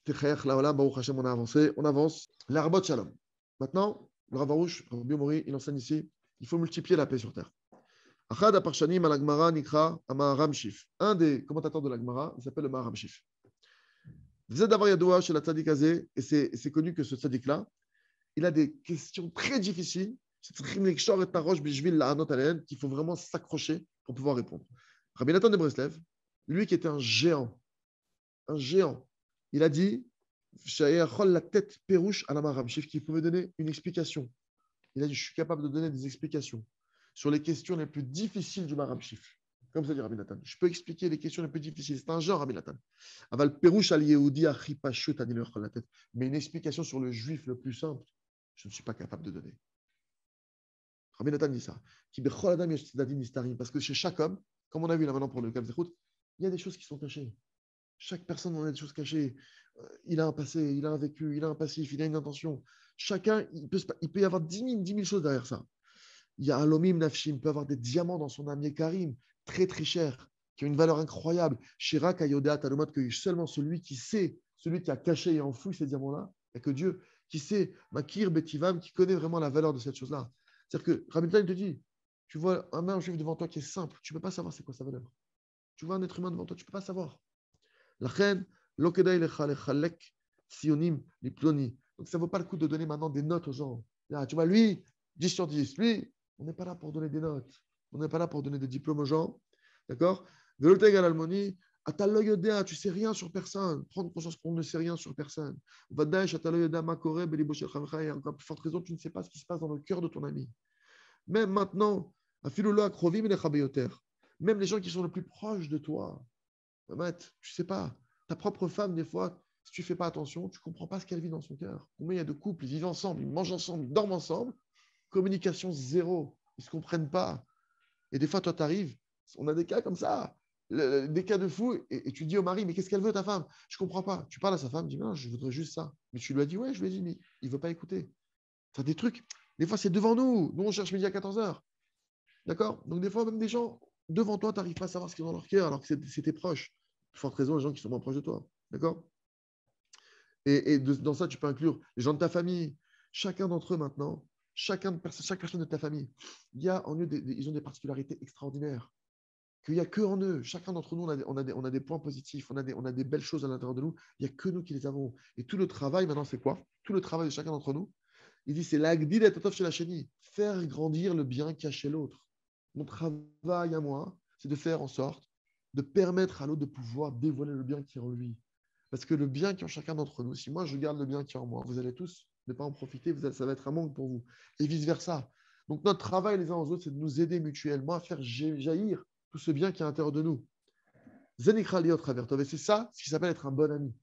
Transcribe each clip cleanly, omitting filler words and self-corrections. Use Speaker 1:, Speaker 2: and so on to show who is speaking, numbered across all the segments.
Speaker 1: Techayach Laolam, Baruch Hashem, on a avancé, on avance. L'Arbot Shalom. Maintenant, le Rav Arush, Rabbi Mori, il enseigne ici, il faut multiplier la paix sur terre. Achad Aparshanim al Agmara Nikra Amaharam Shif. Un des commentateurs de l'Agmara, il s'appelle le Maharam Shif. Vous êtes d'avoir Yadoua chez la Tzadik Azé, et c'est connu que ce Tzadik-là, il a des questions très difficiles. C'est qu'il faut vraiment s'accrocher pour pouvoir répondre. Rabbi Nathan de Breslev, lui qui était un géant, il a dit la tête pérouche à la Maharam Shif, qui pouvait donner une explication. Il a dit, je suis capable de donner des explications sur les questions les plus difficiles du Maharam Shif. Comme ça dit Rabbi Nathan. Je peux expliquer les questions les plus difficiles. C'est un genre, Rabbi Nathan. Aval pérouche al Yehudi achi pashut ani la tête. Mais une explication sur le juif le plus simple, je ne suis pas capable de donner. Rabbi Nathan dit ça. Parce que chez chaque homme, comme on a vu là maintenant pour le Kav Zechut, il y a des choses qui sont cachées. Chaque personne en a des choses cachées. Il a un passé, il a un vécu, il a un passif, il a une intention. Chacun, il peut y avoir 10 000 choses derrière ça. Il y a un lomim nafshim, il peut avoir des diamants dans son âme, karim, très très cher, qui ont une valeur incroyable. Shirak ayoda talomot, que seulement celui qui sait, celui qui a caché et enfoui ces diamants-là, il n'y a que Dieu qui sait, makir betivam, qui connaît vraiment la valeur de cette chose-là. C'est-à-dire que Rabbi Nathan te dit, tu vois un juif devant toi qui est simple, tu ne peux pas savoir c'est quoi sa valeur. Tu vois un être humain devant toi, tu ne peux pas savoir. La reine, l'okedai lechalek, sionim, liploni. Donc ça ne vaut pas le coup de donner maintenant des notes aux gens. Là, tu vois, lui, 10 sur 10. Lui, on n'est pas là pour donner des notes. On n'est pas là pour donner des diplômes aux gens. D'accord? Veloteg al almoni, ataloyodea, tu ne sais rien sur personne. Prendre conscience qu'on ne sait rien sur personne. Vadash, ataloyodea makore, beliboshel chamcha, et encore plus forte raison, tu ne sais pas ce qui se passe dans le cœur de ton ami. Même maintenant, afiloula akrovim et les même les gens qui sont le plus proches de toi. Tu ne sais pas. Ta propre femme, des fois, si tu ne fais pas attention, tu ne comprends pas ce qu'elle vit dans son cœur. Combien il y a de couples, ils vivent ensemble, ils mangent ensemble, ils dorment ensemble, communication zéro, ils ne se comprennent pas. Et des fois, toi, tu arrives, on a des cas comme ça, des cas de fou, et tu dis au mari, mais qu'est-ce qu'elle veut, ta femme? Je ne comprends pas. Tu parles à sa femme, tu dis, non, je voudrais juste ça. Mais tu lui as dit, ouais, je lui ai dit, mais il ne veut pas écouter. Tu as des trucs, des fois, c'est devant nous. Nous, on cherche midi à 14h. D'accord? Donc, des fois, même des gens, devant toi, tu n'arrives pas à savoir ce qu'ils ont dans leur cœur, alors que c'est tes proches. Forte raison, les gens qui sont moins proches de toi. D'accord? Dans ça, tu peux inclure les gens de ta famille. Chacun d'entre eux maintenant, chaque personne de ta famille, il y a en eux ils ont des particularités extraordinaires. Qu'il n'y a que en eux. Chacun d'entre nous, on a des points positifs, on a des belles choses à l'intérieur de nous. Il n'y a que nous qui les avons. Et tout le travail, maintenant, c'est quoi? Tout le travail de chacun d'entre nous, il dit, c'est l'agdi d'être chez la chénie. Faire grandir le bien qu'il y a chez l'autre. Mon travail à moi, c'est de faire en sorte de permettre à l'autre de pouvoir dévoiler le bien qui est en lui. Parce que le bien qui est en chacun d'entre nous, si moi je garde le bien qui est en moi, vous allez tous ne pas en profiter, ça va être un manque pour vous. Et vice-versa. Donc notre travail les uns aux autres, c'est de nous aider mutuellement à faire jaillir tout ce bien qui est à l'intérieur de nous. Zenikra liot travertov. Et c'est ça ce qui s'appelle être un bon ami.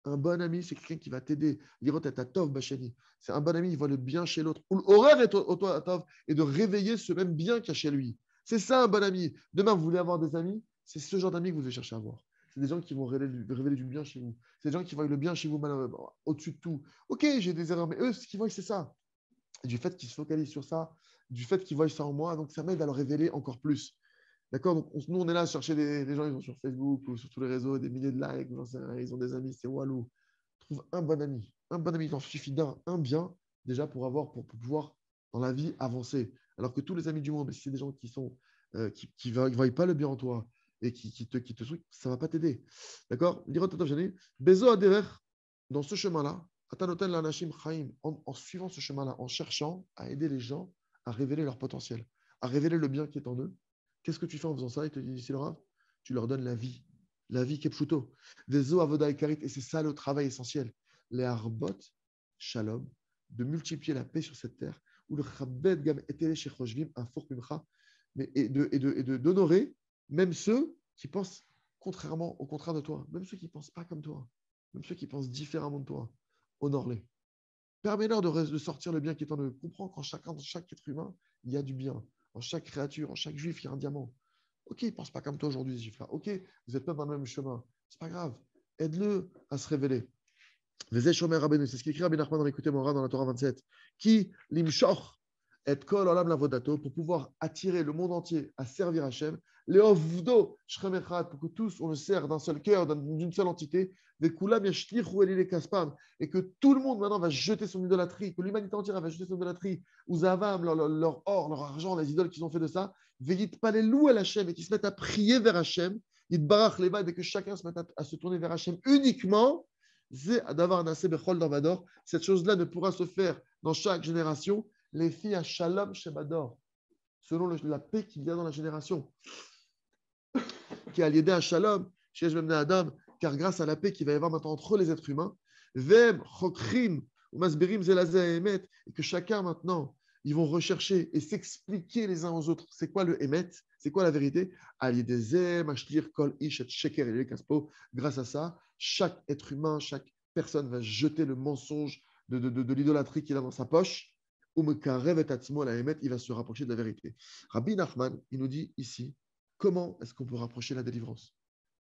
Speaker 1: Un bon ami, c'est quelqu'un qui va t'aider. C'est un bon ami, il voit le bien chez l'autre. Et de réveiller ce même bien qu'il y a chez lui. C'est ça un bon ami. Demain, vous voulez avoir des amis, c'est ce genre d'amis que vous devez chercher à avoir. C'est des gens qui vont révéler du bien chez vous. C'est des gens qui voient le bien chez vous au-dessus de tout. Ok, j'ai des erreurs, mais eux, ce qu'ils voient, c'est ça. Et du fait qu'ils se focalisent sur ça, du fait qu'ils voient ça en moi, donc ça m'aide à le révéler encore plus. D'accord? Donc, nous, on est là à chercher les gens, ils sont sur Facebook ou sur tous les réseaux, des milliers de likes, ils ont des amis, c'est walou. Trouve un bon ami. Un bon ami, il en suffit un bien, déjà pour pouvoir, dans la vie, avancer. Alors que tous les amis du monde, si c'est des gens qui ne voient pas le bien en toi et qui te truc, ça ne va pas t'aider. D'accord? Bezo aderer, dans ce chemin-là, en suivant ce chemin-là, en cherchant à aider les gens à révéler leur potentiel, à révéler le bien qui est en eux. Qu'est-ce que tu fais en faisant ça? Il te dit, ici le Rav, tu leur donnes la vie qui est pshuto. Des eaux avoda et karit, et c'est ça le travail essentiel. Les arbot, shalom, de multiplier la paix sur cette terre, ou le chabed gam etele shechoshvim, un four mimcha, et d'honorer même ceux qui pensent au contraire de toi, même ceux qui ne pensent pas comme toi, même ceux qui pensent différemment de toi. Honore-les. Permets-leur de sortir le bien qui est en eux. Comprends qu'en chaque être humain, il y a du bien. En chaque créature, en chaque juif, il y a un diamant. Ok, ils ne pensent pas comme toi aujourd'hui, ces juifs-là. Ok, vous n'êtes pas dans le même chemin. C'est pas grave. Aide-le à se révéler. C'est ce qu'écrit Rabbi Nachman dans l'Écoutez Mora dans la Torah 27. Qui limshor et kol olam lavodato, pour pouvoir attirer le monde entier à servir Hachem, Leovdo, Shrem Echad, pour que tous, on le sert d'un seul cœur, d'une seule entité, Vekulam Yashlichu Elile Kaspam, et que tout le monde maintenant va jeter son idolâtrie, que l'humanité entière va jeter son idolâtrie, Uzavam, leur or, leur argent, les idoles qu'ils ont fait de ça, Vegit Palelou à Hachem, et qu'ils se mettent à prier vers Hachem, Yitbarach Leba, et que chacun se mette à se tourner vers Hachem uniquement. D'avoir un assez bechol d'Avador. Cette chose-là ne pourra se faire dans chaque génération. Les filles à Shalom Shebador, selon la paix qu'il y a dans la génération, qui a l'idée à Shalom, chez Adam, car grâce à la paix qu'il va y avoir maintenant entre les êtres humains, Vem, Chokrim, ou Masberim, Zelazé Emet, et que chacun maintenant, ils vont rechercher et s'expliquer les uns aux autres. C'est quoi le Emet? C'est quoi la vérité? Grâce à ça, chaque être humain, chaque personne va jeter le mensonge de l'idolâtrie qu'il a dans sa poche. Il va se rapprocher de la vérité. Rabbi Nachman, il nous dit ici, comment est-ce qu'on peut rapprocher la délivrance?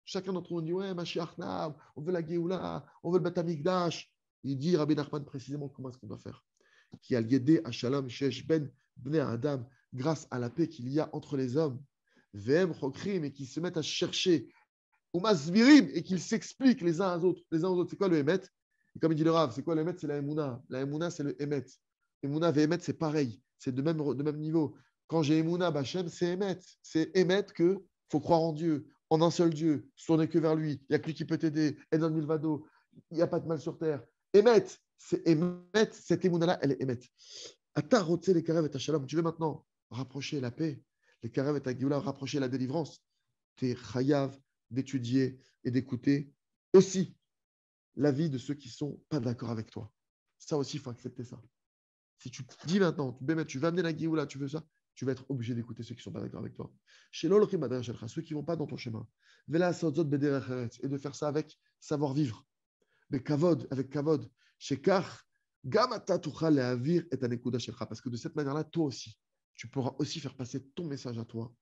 Speaker 1: Chacun d'entre nous dit, ouais, Mashiach Nab, on veut la Géoula, on veut le Beth Amikdash. Il dit, Rabbi Nachman, précisément comment est-ce qu'on doit faire. Qui a lié à Shalom, Shesh Ben, Bnei Adam, grâce à la paix qu'il y a entre les hommes, Vem Chokrim, et qui se mettent à chercher, Umasvirim, et qu'ils s'expliquent les uns aux autres. Les uns aux autres, c'est quoi le Emet? Et comme il dit le Rav, c'est quoi le Emet? C'est la Emouna. La Emouna, c'est le Emet. Emouna et Emet, c'est pareil. C'est de même niveau. Quand j'ai Emouna, Bachem, c'est Emet. C'est Emet que faut croire en Dieu, en un seul Dieu, se tourner que vers lui. Il n'y a que lui qui peut t'aider. Edon Milvado. Il n'y a pas de mal sur terre. Emet, c'est Emet. Cette Emouna-là, elle est Emet. Ata rotse les karev et ta shalom. Tu veux maintenant rapprocher la paix, les karev et ta Géoula, rapprocher la délivrance. Tu es chayav d'étudier et d'écouter aussi l'avis de ceux qui ne sont pas d'accord avec toi. Ça aussi, il faut accepter ça. Si tu te dis maintenant, tu vas amener la Géoula, tu veux ça, tu vas être obligé d'écouter ceux qui ne sont pas d'accord avec toi. Chez ceux qui ne vont pas dans ton chemin. Et de faire ça avec savoir-vivre. Mais kavod, avec kavod. Chez Kar, Gamata tuchal lehavir et anekuda shelcha. Parce que de cette manière-là, toi aussi, tu pourras aussi faire passer ton message à toi.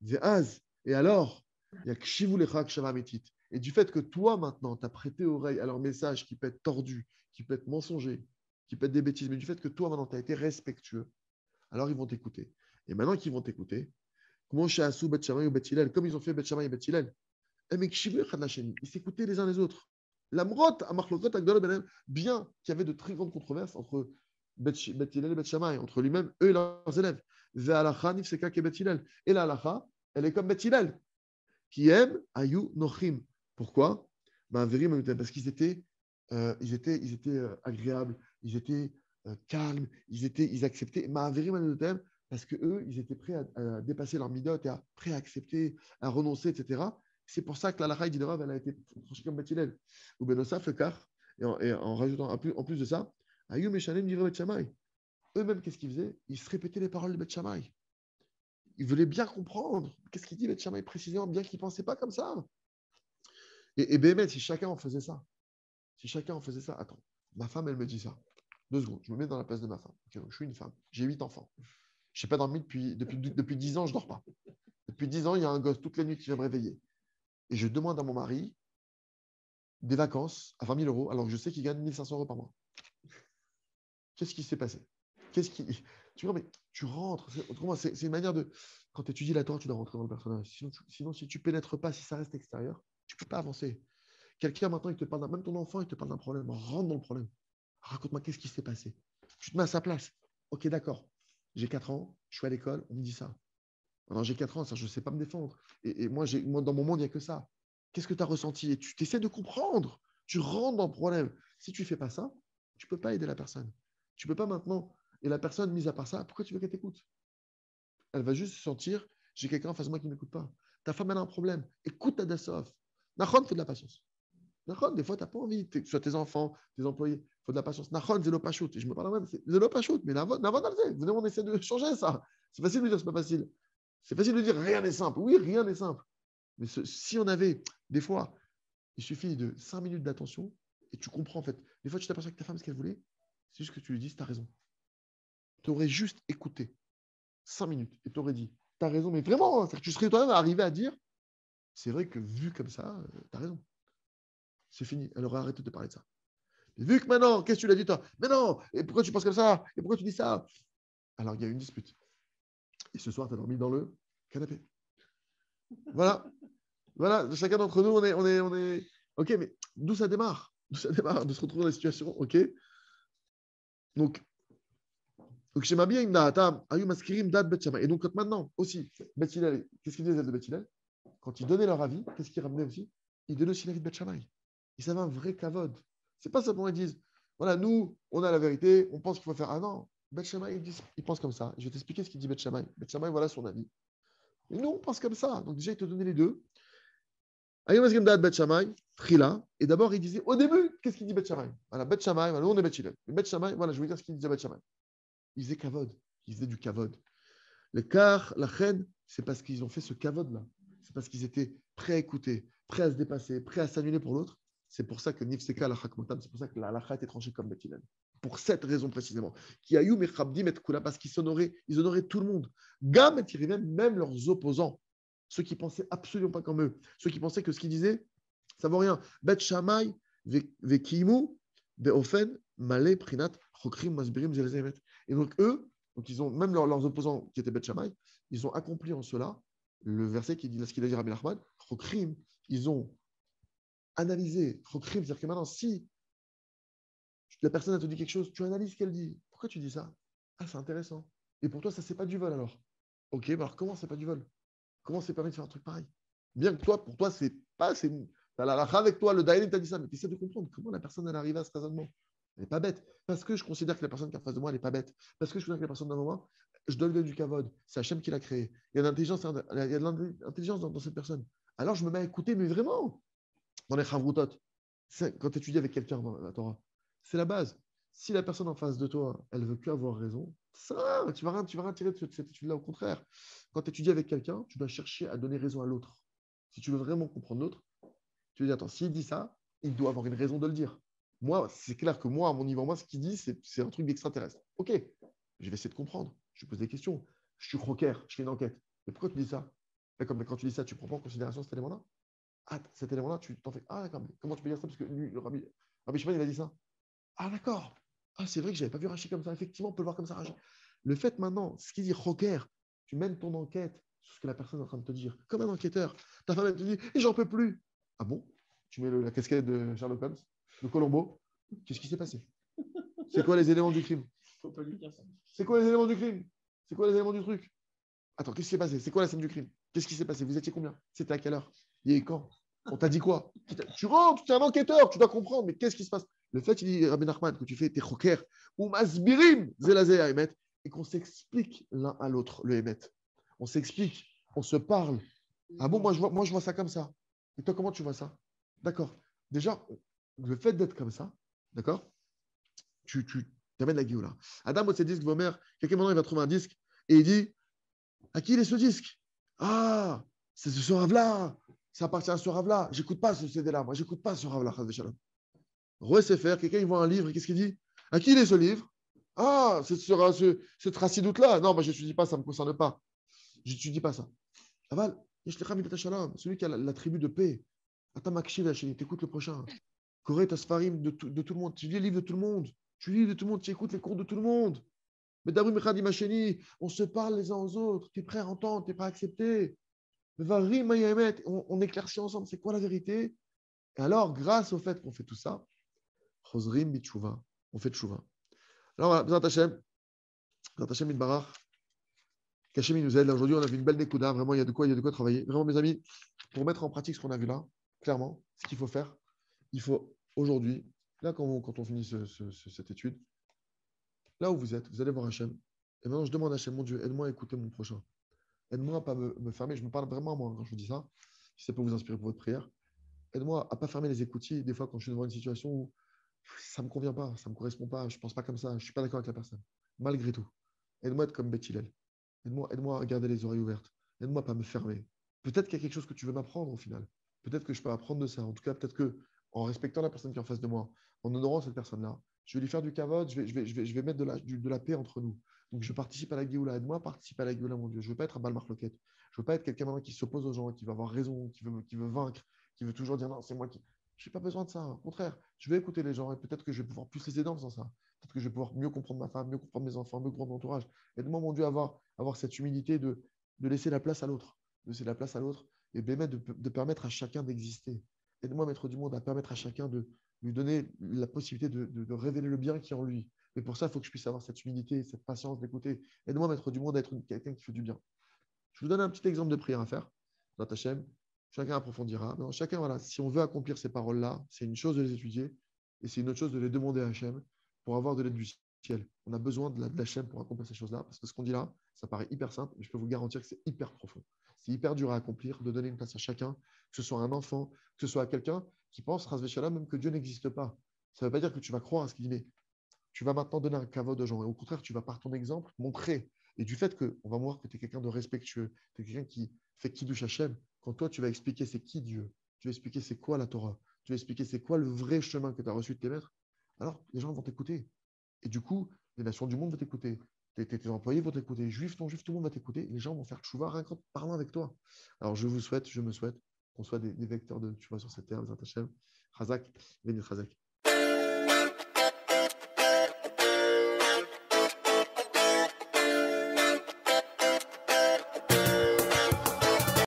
Speaker 1: Ve'az, et alors, il y a kshivu lecha kshava metit. Et du fait que toi, maintenant, tu as prêté oreille à leur message qui peut être tordu, qui peut être mensonger, qui peut être des bêtises, mais du fait que toi, maintenant, tu as été respectueux, alors ils vont t'écouter. Et maintenant qu'ils vont t'écouter, comme ils ont fait Bet Shammai et Bet Hillel, ils s'écoutaient les uns les autres. L'amrot, bien qu'il y avait de très grandes controverses entre Bet Hillel et Bet Shammai, entre lui-même, eux et leurs élèves. Et la halacha, elle est comme Bet Hillel, qui aime Ayu Nochim. Pourquoi? Parce qu'ils étaient, agréables, ils étaient calmes, ils acceptaient. Parce qu'eux, ils étaient prêts à dépasser leur midote et prêts à accepter, à renoncer, etc. C'est pour ça que la Lacha d'Inerav, elle a été tranchée comme Bethilel. Ou Benosaf, le car, et en rajoutant, en plus de ça, Ayu Meshanem Divrei Bet Shammai. Eux-mêmes, qu'est-ce qu'ils faisaient? Ils se répétaient les paroles de Bet Shammai. Ils voulaient bien comprendre qu'est-ce qu'il dit Bet Shammai précisément, bien qu'ils ne pensaient pas comme ça. Et Bémet, si chacun en faisait ça, attends, ma femme, elle me dit ça. 2 secondes, je me mets dans la place de ma femme. Okay, donc je suis une femme, j'ai 8 enfants. Je n'ai pas dormi depuis 10 ans, je ne dors pas. Depuis 10 ans, il y a un gosse toutes les nuits qui vient me réveiller. Et je demande à mon mari des vacances à 20 000 euros, alors que je sais qu'il gagne 1 500 euros par mois. Qu'est-ce qui s'est passé? Tu vois, mais tu rentres. C'est une manière de. Quand tu étudies la Torah, tu dois rentrer dans le personnage. Sinon, si tu ne pénètres pas, si ça reste extérieur, tu ne peux pas avancer. Quelqu'un maintenant, il te parle même ton enfant, il te parle d'un problème. Rentre dans le problème. Raconte-moi qu'est-ce qui s'est passé. Tu te mets à sa place. Ok, d'accord. J'ai 4 ans, je suis à l'école, on me dit ça. Alors j'ai 4 ans, ça, je ne sais pas me défendre. Et moi, dans mon monde, il n'y a que ça. Qu'est-ce que tu as ressenti? Et tu essaies de comprendre. Tu rentres dans le problème. Si tu ne fais pas ça, tu ne peux pas aider la personne. Tu ne peux pas maintenant. Et la personne, mise à part ça, pourquoi tu veux qu'elle t'écoute? Elle va juste se sentir, j'ai quelqu'un en face de moi qui ne m'écoute pas. Ta femme, elle a un problème. Écoute ta Dassof. Nahon, faut de la patience. Nahon, des fois, tu n'as pas envie. Que ce soit tes enfants, tes employés, il faut de la patience. Nahon, zélo pachout. Et je me parle même, c'est zélo pachout. Mais Navon, venez, on essaie de changer ça. C'est facile de dire, c'est pas facile. C'est facile de dire, rien n'est simple. Oui, rien n'est simple. Mais si on avait, des fois, il suffit de 5 minutes d'attention et tu comprends en fait. Des fois, tu t'aperçois que ta femme, ce qu'elle voulait, c'est juste que tu lui dises, tu as raison. Tu aurais juste écouté 5 minutes et tu aurais dit, tu as raison, mais vraiment, tu serais toi-même arrivé à dire, c'est vrai que vu comme ça, tu as raison. C'est fini. Elle aurait arrêté de parler de ça. Mais vu que maintenant, qu'est-ce que tu l'as dit toi? Mais non, et pourquoi tu penses comme ça? Et pourquoi tu dis ça? Alors, il y a eu une dispute. Et ce soir, tu as dormi dans le canapé. Voilà. Voilà, chacun d'entre nous, on est. OK, mais d'où ça démarre? D'où ça démarre de se retrouver dans la situation? OK. Donc, j'aimerais bien une date. Ayou maskirim date Bet Shammai. Et donc, maintenant aussi, Bet Hillel, qu'est-ce qu'ils disaient de Bet Hillel? Quand ils donnaient leur avis, qu'est-ce qu'ils ramenaient aussi? Ils donnaient aussi l'avis de Bet Shammai. Ils avaient un vrai kavod. C'est pas simplement ils disent, voilà, nous, on a la vérité, on pense qu'il faut faire. Ah non, Bet Shammai, ils pensent comme ça. Je vais t'expliquer ce qu'il dit Bet Shammai. Bet Shammai, voilà son avis. Et nous, on pense comme ça. Donc, déjà, il te donnait les deux. Ayom Asgim Da'at Bet Shammai, Trila. Et d'abord, il disait, au début, qu'est-ce qu'il dit Bet Shammai? Voilà, Bet Shammai, voilà, nous, on est Bet Hillel. Mais Bet Shammai, voilà, je vais vous dire ce qu'il disait Bet Shammai. Il faisait kavod. Il faisait du kavod. Le car, la reine, c'est parce qu'ils ont fait ce kavod-là. C'est parce qu'ils étaient prêts à écouter, prêts à se dépasser, prêts à s'annuler pour l'autre. C'est pour ça que Nifseka la Hakmotam, c'est pour ça que la halakha est tranchée comme Bet Hillel. Pour cette raison précisément. Qui a eu Mechabdim et Kula, parce qu'ils honoraient tout le monde. Gam et Tirivem, même leurs opposants. Ceux qui pensaient absolument pas comme eux. Ceux qui pensaient que ce qu'ils disaient, ça vaut rien. Bet Shammai, Vekimu, Beofen, Malé, Prinat, Chokrim, Masbirim, Zelzemet. Et donc eux, donc ils ont, même leurs opposants qui étaient Bet Shammai, ils ont accompli en cela le verset qui dit ce qu'il a dit Rabbi Nachman, Chokrim, ils ont analysé. Chokrim, c'est-à-dire que maintenant, si la personne te dit quelque chose, tu analyses ce qu'elle dit. Pourquoi tu dis ça? Ah, c'est intéressant. Et pour toi, ça, c'est pas du vol alors. Ok, bah alors comment c'est pas du vol? Comment c'est permis de faire un truc pareil? Bien que toi, pour toi, c'est pas. T'as la lacha avec toi, le Daïlim t'a dit ça, mais tu essaies de comprendre comment la personne elle arrive à ce raisonnement. Elle n'est pas bête. Parce que je considère que la personne qui est en face de moi, elle n'est pas bête. Parce que je considère que la personne d'un moment, je donne du kavod. C'est Hachem qui l'a créé. Il y a de l'intelligence, dans cette personne. Alors je me mets à écouter, mais vraiment, dans les chavrutot, quand tu étudies avec quelqu'un dans la Torah, c'est la base. Si la personne en face de toi, elle veut que avoir raison, ça, tu vas rien tirer de cette étude-là. Au contraire, quand tu étudies avec quelqu'un, tu dois chercher à donner raison à l'autre. Si tu veux vraiment comprendre l'autre, tu veux dire, attends, s'il dit ça, il doit avoir une raison de le dire. Moi, c'est clair que moi, à mon niveau, moi, ce qu'il dit, c'est un truc d'extraterrestre. Ok, je vais essayer de comprendre. Je pose des questions. Je suis croqueur, je fais une enquête. Mais pourquoi tu dis ça? Comme quand tu dis ça, tu prends pas en considération cet élément-là? Ah, cet élément-là, tu t'en fais. Ah, d'accord, mais comment tu peux dire ça? Parce que lui, Rabbi Shimon, il a dit ça. Ah, d'accord. Ah, c'est vrai que je n'avais pas vu Rachid comme ça. Effectivement, on peut le voir comme ça, Rachid. Le fait maintenant, ce qu'il dit, Rocker, tu mènes ton enquête sur ce que la personne est en train de te dire. Comme un enquêteur. Ta femme, elle te dit, et j'en peux plus. Ah bon? Tu mets la casquette de Sherlock Holmes, de Colombo. Qu'est-ce qui s'est passé? C'est quoi les éléments du crime?
Speaker 2: Faut pas lui dire ça.
Speaker 1: C'est quoi les éléments du crime? C'est quoi les éléments du truc? Attends, qu'est-ce qui s'est passé? C'est quoi la scène du crime? Qu'est-ce qui s'est passé? Vous étiez combien? C'était à quelle heure? Il est quand? On t'a dit quoi? Tu rentres, tu es un enquêteur, tu dois comprendre, mais qu'est-ce qui se passe? Le fait, il dit, Rabbi Nachman, que tu fais tes choker, ou masbirim, zelazé à Emet, et qu'on s'explique l'un à l'autre, le Emet. On s'explique, on se parle. Ah bon, moi, je vois ça comme ça. Et toi, comment tu vois ça? D'accord. Déjà, le fait d'être comme ça, d'accord, tu amènes la guillou là. Adam, c'est disque, vos mères, quelqu'un maintenant, il va trouver un disque, et il dit, à qui il est ce disque? Ah, c'est ce rave-là. Ça appartient à ce rave-là. J'écoute pas ce CD-là. Moi, j'écoute pas ce rave-là. Roué Sefer, quelqu'un il voit un livre, et qu'est-ce qu'il dit? À qui il est ce livre? Ah, c'est ce tracidoute-là. Non, moi, je n'étudie pas, ça ne me concerne pas. Je n'étudie pas ça. Aval, celui qui a la tribu de paix. Atamakshi, t'écoutes le prochain. Corée, Tasfarim de tout le monde. Tu lis les livres de tout le monde. Tu lis de tout le monde, tu écoutes les cours de tout le monde. Mais Dabri Mechadi Macheni, on se parle les uns aux autres. Tu es prêt à entendre, tu es prêt à accepter. On éclaircit ensemble, c'est quoi la vérité? Et alors, grâce au fait qu'on fait tout ça, Chosrim Bitshuva, on fait Tshuva. Alors voilà, Bezat Hashem Mitbarach, qu'Hashem nous aide. Aujourd'hui, on a vu une belle Nekuda, vraiment, il y a de quoi travailler. Vraiment, mes amis, pour mettre en pratique ce qu'on a vu là, clairement, ce qu'il faut faire, il faut aujourd'hui, là, quand on finit cette étude, là où vous êtes, vous allez voir Hachem. Et maintenant, je demande à Hachem, mon Dieu, aide-moi à écouter mon prochain. Aide-moi à ne pas me fermer. Je me parle vraiment à moi quand je vous dis ça. Si ça peut vous inspirer pour votre prière. Aide-moi à ne pas fermer les écoutilles des fois quand je suis devant une situation où ça ne me convient pas, ça ne me correspond pas, je ne pense pas comme ça, je ne suis pas d'accord avec la personne. Malgré tout, aide-moi à être comme Beth Hillel. Aide-moi à garder les oreilles ouvertes. Aide-moi à ne pas me fermer. Peut-être qu'il y a quelque chose que tu veux m'apprendre au final. Peut-être que je peux apprendre de ça. En tout cas, peut-être que en respectant la personne qui est en face de moi, en honorant cette personne-là, je vais lui faire du kavod, je vais mettre de la paix entre nous. Donc, je participe à la Géoula. Aide-moi à participer à la Géoula, mon Dieu. Je ne veux pas être un bal marloquette. Je ne veux pas être quelqu'un maintenant qui s'oppose aux gens, qui va avoir raison, qui veut vaincre, qui veut toujours dire non, c'est moi qui. Je n'ai pas besoin de ça. Au contraire, je vais écouter les gens et peut-être que je vais pouvoir plus les aider en faisant ça. Peut-être que je vais pouvoir mieux comprendre ma femme, mieux comprendre mes enfants, mieux comprendre mon entourage. Aide-moi, mon Dieu, à avoir cette humilité de laisser la place à l'autre. De laisser la place à l'autre et bien de permettre à chacun d'exister. Aide-moi, Maître du monde, à permettre à chacun de lui donner la possibilité de révéler le bien qui est en lui. Mais pour ça, il faut que je puisse avoir cette humilité, cette patience d'écouter. Aide-moi, Maître du monde, à être quelqu'un qui fait du bien. Je vous donne un petit exemple de prière à faire dans Hachem. Chacun approfondira. Non, chacun, voilà, si on veut accomplir ces paroles-là, c'est une chose de les étudier et c'est une autre chose de les demander à Hachem pour avoir de l'aide du ciel. On a besoin de l'Hachem pour accomplir ces choses-là parce que ce qu'on dit là, ça paraît hyper simple, mais je peux vous garantir que c'est hyper profond. C'est hyper dur à accomplir de donner une place à chacun, que ce soit un enfant, que ce soit à quelqu'un qui pense, même que Dieu n'existe pas. Ça ne veut pas dire que tu vas croire à ce qu'il dit, mais tu vas maintenant donner un caveau aux gens. Et au contraire, tu vas par ton exemple montrer. Et du fait qu'on va voir que tu es quelqu'un de respectueux, tu es quelqu'un qui fait Kiddush Hashem, quand toi, tu vas expliquer c'est qui Dieu, tu vas expliquer c'est quoi la Torah, tu vas expliquer c'est quoi le vrai chemin que tu as reçu de tes maîtres, alors les gens vont t'écouter. Et du coup, les nations du monde vont t'écouter. Tes employés vont t'écouter. Juifs, non juifs, tout le monde va t'écouter. Les gens vont faire tchouva rien qu'en parlant avec toi. Alors je me souhaite qu'on soit des vecteurs de tchouva sur cette terre, Hashem. Chazak, Béni Chazak.